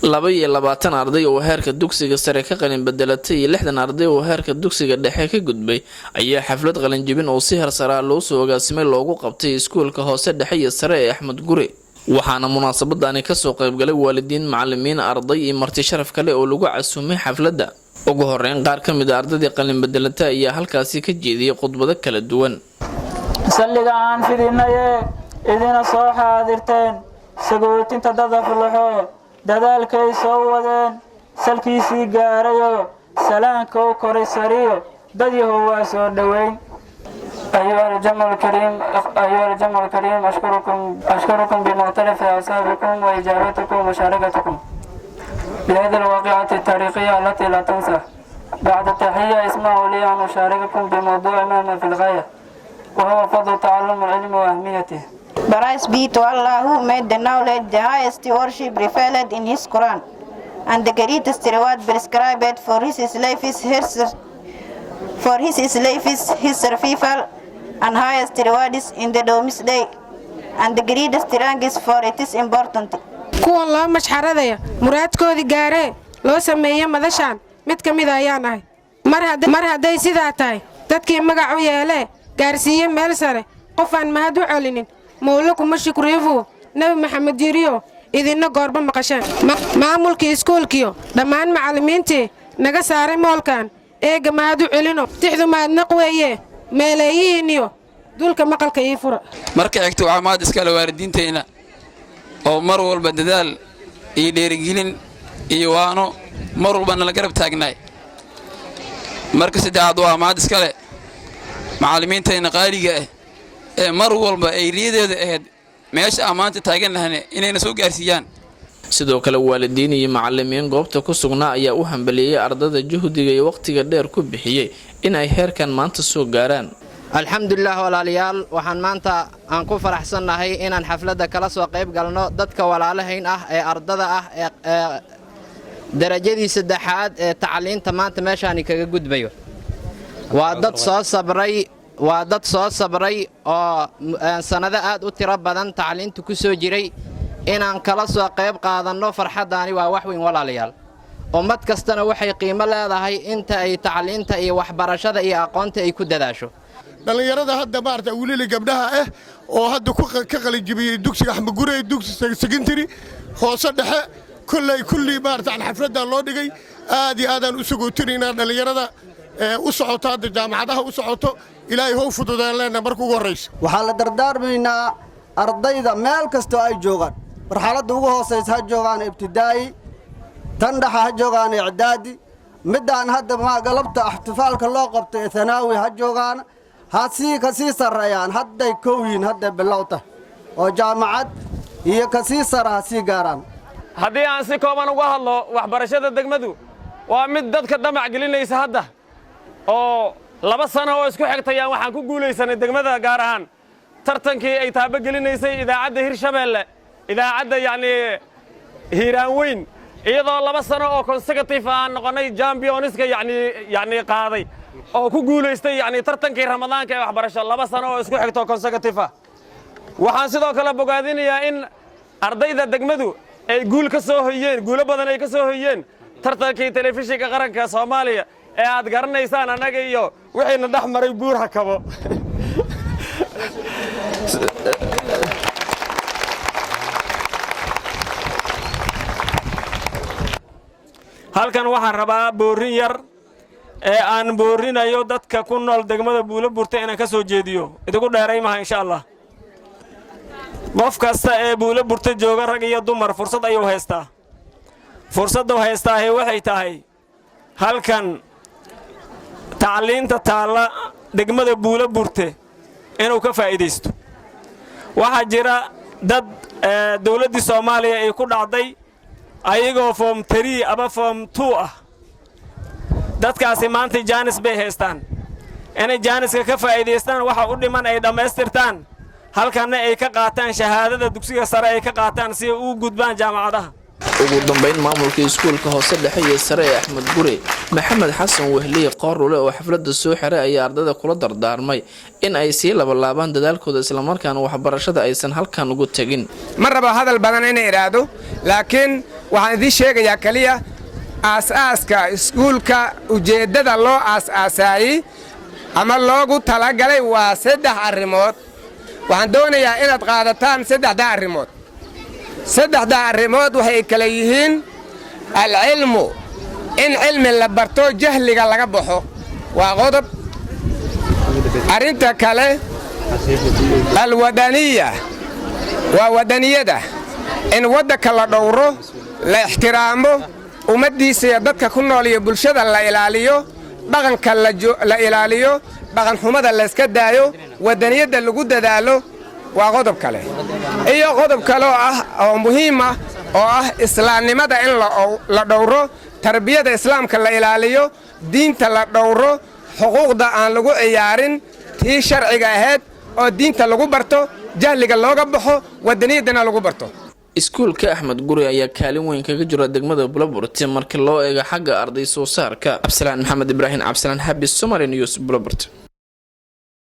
22 arday oo heerka dugsiga sare ka qalin bedelatay iyo 60 arday oo heerka dugsiga dhexe ka gudbay ayaa xaflad qalin jebin oo si heersare loo soo agaasimay loogu qabtay iskuulka hoose dhexe iyo sare ee Axmed Gure waxaana munaasabadani ka soo qayb galay waalidiin macallimiin arday iyo marti sharaf kale oo lagu casuumay xafladda ugu horeyn qaar ka mid ah ardayda qalin bedelatay ayaa halkaasi ka jeediyay khudbado kala duwan salliga aan fidinaye idina soo xaadirteen sagootinta dadaflaxo dadaalkay soo wadeen salkiisii gaarayo salaanka u koray sariyo dadyahu waa soo dhaweyn أيها الجمع الكريم أشكركم بمختلف أعصابكم وإجابتكم ومشاركتكم بهذه الواقعة التاريخية التي لا تنسى. بعد التحية اسمحوا لي أن أشارككم بموضوع مهم في الغاية وهو فضل تعلم العلم وأهميته. Praise be to Allah who made the knowledge the highest worship revealed in His Quran, and the greatest reward prescribed for His life is His survival, and highest reward is in the Domis Day, and the greatest rank is for it is important. kuwan loo mashxaradaya muraadkoodii gaaree loo sameeyay madashan mid ka mid ayaan ahay mar haday sidaa tahay dadkii magac u yeelee gaarsiiyay meel sare qof aan mahad u celinin mawlaku ma shukriyo nabi maxamed yiriyo idina goorba maqasheen maamulkii iskuulkiyo dhammaan macallimiintii naga saaray moolkan eega mahad u celino tixdu maadnaq weeye meeleeyihiiniyo dulka maqalka ii fura marka xigto amaad iska la waalidiinteena oo mar walba dadaal iyo dheerigelin iyo waano mar walba nala garab taagnaay marka saddexaad waa amaad iska le macallimiinteena qaaliga ah ee mar walba ay riyadeeda ahayd meesha amaanta taagan lahane inayna soo gaarsiiyaan sidoo kale waalidiin iyo macallimiin goobta ku sugnaa ayaa u hambaliyay ardada juhdiga iyo waqtiga dheer ku bixiyay in ay heerkan maanta soo gaaraan alxamdulillah walaalayaal waxaan maanta aan ku faraxsanahay inaan xafladda kala soo qayb galno dadka walaalahayn ah ee ardada ah ee darajadii saddexaad ee tacliinta maanta meeshaan kaga gudbayo waa dad soo sabray oo sanado aad u tiro badan tacliinta ku soo jiray inaan kala soo qayb qaadanno farxadaani waa wax weyn walaalayaal ummad kastana waxay qiimo leedahay inta ay tacliinta iyo waxbarashada iyo aqoonta ay ku dadaasho dhalinyarada hadda maarta wiilal gabdhaha ah oo hadda ka qalin jibiyay dugsiga Axmed Gure dugsiga secondary hoose dhexe kulli maarta xafladda loo dhigay aad iyo aadaan u sagootinayna dhalinyarada u socoto hadda jaamacadaha u socoto ilaahay hoo fududeen leena markuu ugu horeyso waxaa la dardaarmaynaa ardayda meel kasta ay joogaan marxaladda ugu hooseysa ha joogaan ibtidaa'i tan dhaxa ha joogaan icdaadi midaan hadda galabta ihtifaalka loo qabtay thanaawi ha joogaan kasii sarreeyaan hadday koowiin hadday bilowta oo jaamacad iyo kasii sara ha sii gaaraan haddii aan si kooban uga hadlo waxbarashada degmadu waa mid dadka damac gelinaysa hadda oo 2 sano oo isku xigtayaan waxaan ku guulaysanay degmada gaar ahaan tartankii ay taaba gelinaysay idaacadda Hirshabeelle idaacadda hiiraan weyn iyadoo 2 sano oo consecutive aan noqonay championska qaaday oo ku guulaystay tartankii ramadaanka ee waxbarasho 2 sano oo isku xigto consecutive waxaan sidoo kale bogaadinayaa in ardayda degmadu ay guul badan ay ka soo hoyeen tartankii telefishinka qaranka Soomaaliya ee aad garanaysaan anaga iyo wixiina dhaxmaray buur hakabo halkan waxaan rabaa boorin yar ee aan boorinayo dadka ku nool degmada Buulo Burta inaan ka soo jeediyo idigu dheeray ma insha Allah qof kasta ee Buulo Burta jooga rag iyo dumar fursad ayuu haystaa fursadda waxay tahay halkan tacliinta taala degmada Buulo Burta inuu ka faa'iideysto waxa jira dad dawladda Soomaaliya ay ku dhacday ayagoo form 3 aba form 2 ah dadkaasi maanta jaanis bay haystaan inay jaaniska ka faa'iideystaan waxa u dhiman ay dhameystirtaan halkana ay ka qaataan shahaadada dugsiga sare ay ka qaataan si ay u gudbaan jaamacadaha ugu dambeyn maamulka iskuulka hoose dhexe iyo sare ee Axmed Gure Maxamed Xasan Wehli Qorule oo xafladda soo xiray ayaa ardada kula dardaarmay in ay sii laban dadaalkooda isla markaana waxbarashada aysan halkan ugu tagin maraba hadal badan inay iraado laakiin waxaan idiin sheegayaa keliya aasaaska iskuulka ujeeddada loo aas-aasaayey ama loogu talagalay waa 3 arrimood waxaan doonayaa inaad qaadataan 3 arrimood 3 arrimood waxay kala yihiin alcilmu in cilmi la barto jahliga laga baxo waa qodob arrinta kale alwadaniya waa wadaniyada in waddanka la dhowro la ixtiraamo ummaddiisa iyo dadka ku nool iyo bulshada la ilaaliyo dhaqanka la ilaaliyo dhaqan xumada la iska daayo wadaniyada lagu dadaalo waa qodob kale iyo qodob kale oo muhiim ah oo ah islaamnimada in la dhowro tarbiyada islaamka la ilaaliyo diinta la dhowro xuquuqda aan lagu ciyaarin tii sharciga ahayd oo diinta lagu barto jahliga looga baxo wadaniyadana lagu barto iskuulka Axmed Guri ayaa kaalin weyn kaga jira degmada Buloburti markii loo eego xagga arday soo saarka Absalaan Maxamed Ibrahim Absalaan Habis Somali News Buloburti